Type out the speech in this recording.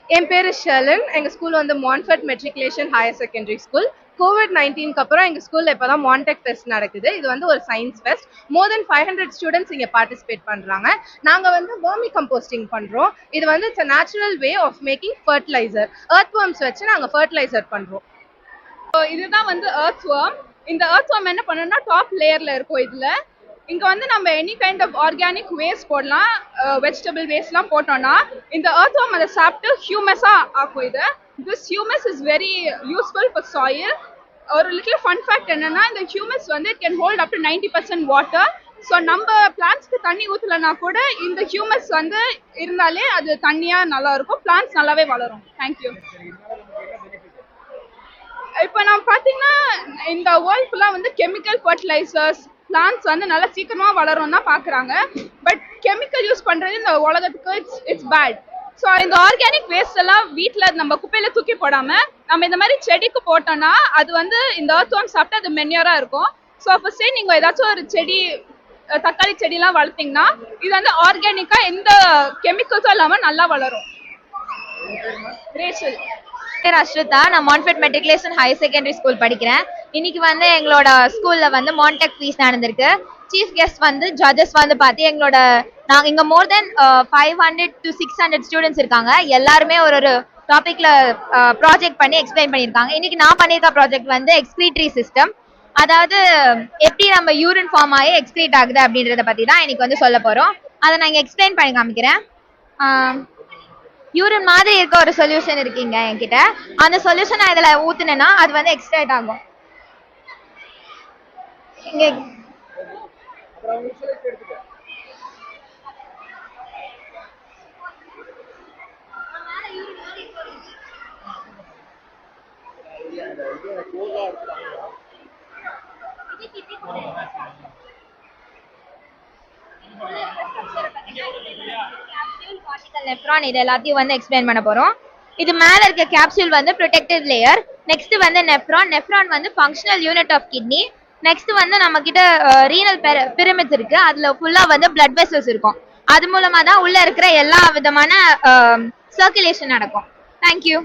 என் பேரு ஷெலன். எங்க ஸ்கூல் வந்து மான்ஃபர்ட் மெட்ரிகுலேஷன் ஹையர் செகண்டரி ஸ்கூல். கோவிட்-19க்கு அப்புறம் எங்க ஸ்கூல்ல இப்பதான் மான்டெக் ஃபெஸ்ட் நடக்குது. இது வந்து ஒரு சயின்ஸ் ஃபெஸ்ட். மோர் தென் 500 ஸ்டூடெண்ட்ஸ் இங்க பார்ட்டிசிபேட் பண்றாங்க. நாங்க வந்து வெர்மி கம்போஸ்டிங் பண்றோம். இது வந்து it's a natural way of making fertilizer. earthworms வச்சு நாங்க fertilizer பண்றோம். இதுதான் வந்து earthworm. இந்த earthworm என்ன பண்ணுன்னா டாப் லேயர்ல இருக்கும். இதுல இங்க வந்து நம்ம any kind of organic waste போடலாம், வெஜிடபிள் வேஸ்ட்லாம் போட்டோம்னா இந்த earthworm அதை சாப்பிட்டு ஹியூமஸா ஆக்கும். இது this humus is very useful for soil. ஒரு லிட்டில் ஃபன் ஃபேக்ட் என்னன்னா இந்த ஹியூமஸ் வந்து it can hold up to 90% water. So நம்ம பிளான்ட்ஸ்க்கு தண்ணி ஊற்றலன்னா கூட இந்த ஹியூமஸ் வந்து இருந்தாலே அது தண்ணியா நல்லா இருக்கும், பிளான்ட்ஸ் நல்லாவே வளரும். தேங்க்யூ. இப்போ நம்ம பார்த்தீங்கன்னா இந்த வேர்ல்ட் ஃபுல்லாக வந்து கெமிக்கல் ஃபர்டிலைசர்ஸ் பிளான்ட்ஸ் வந்து நல்லா சீக்கிரமா வளரும் தான் பார்க்குறாங்க. பட் கெமிக்கல் யூஸ் பண்ணுறது இந்த உலகத்துக்கு இட்ஸ் பேட். ஸோ இந்த ஆர்கானிக் வேஸ்ட் எல்லாம் வீட்டில் நம்ம குப்பையில் தூக்கி போடாமல் நம்ம இந்த மாதிரி செடிக்கு போட்டோம்னா அது வந்து இந்த earthworm சாப்பிட்டு அது மென்யூராக இருக்கும். ஸோ ஃபர்ஸ்டே நீங்கள் ஏதாச்சும் ஒரு செடி, தக்காளி செடிலாம் வளர்த்தீங்கன்னா இது வந்து ஆர்கானிக்காக எந்த கெமிக்கல்ஸும் இல்லாமல் நல்லா வளரும். ரேச்சல். பேர் அஸ்ருதா. நான் மான்ஃபர்ட் மெட்ரிகுலேஷன் ஹையர் செகண்டரி ஸ்கூல் படிக்கிறேன். இன்னைக்கு வந்து எங்களோட ஸ்கூல்ல வந்து மான்டெக் ஃபீஸ் நடந்திருக்கு. சீஃப் கெஸ்ட் வந்து ஜட்ஜஸ் வந்து பார்த்து எங்களோட நாங்கள் இங்கே மோர் தென் 500 to 600 ஸ்டூடெண்ட்ஸ் இருக்காங்க. எல்லாருமே ஒரு ஒரு டாபிக்ல ப்ராஜெக்ட் பண்ணி எக்ஸ்பிளைன் பண்ணியிருக்காங்க. இன்னைக்கு நான் பண்ணியிருக்க ப்ராஜெக்ட் வந்து எக்ஸ்கிரீட்டரி சிஸ்டம், அதாவது எப்படி நம்ம யூரின் ஃபார்ம் ஆகி எக்ஸ்கிரீட் ஆகுது அப்படின்றத பற்றி தான் இன்னைக்கு வந்து சொல்ல போகிறோம். அதை நான் இங்கே எக்ஸ்பிளைன் பண்ணி காமிக்கிறேன். யூரின் மாதிரி இருக்க ஒரு சொல்யூஷன் இருக்கீங்க என்கிட்ட. அந்த சொல்யூஷன் நான் இதுல ஊத்துனேன்னா அது வந்து எக்ஸ்ட்ராக்ட் ஆகும். இங்க நெப்ரான் இது எல்லாத்தையும் வந்து எக்ஸ்பிளைன் பண்ண போறோம். இது மேல இருக்க கேப்சூல் வந்து ப்ரொடெக்டிவ் லேயர். நெக்ஸ்ட் வந்து நெப்ரான் வந்து functional unit of kidney. Next வந்து நம்ம கிட்ட ரீனல் பிரமிட்ஸ் இருக்கு. அதுல ஃபுல்லா வந்து பிளட் வெசல்ஸ் இருக்கும். அது மூலமா தான் உள்ள இருக்கிற எல்லா விதமான சர்க்குலேஷன் நடக்கும். தேங்க்யூ.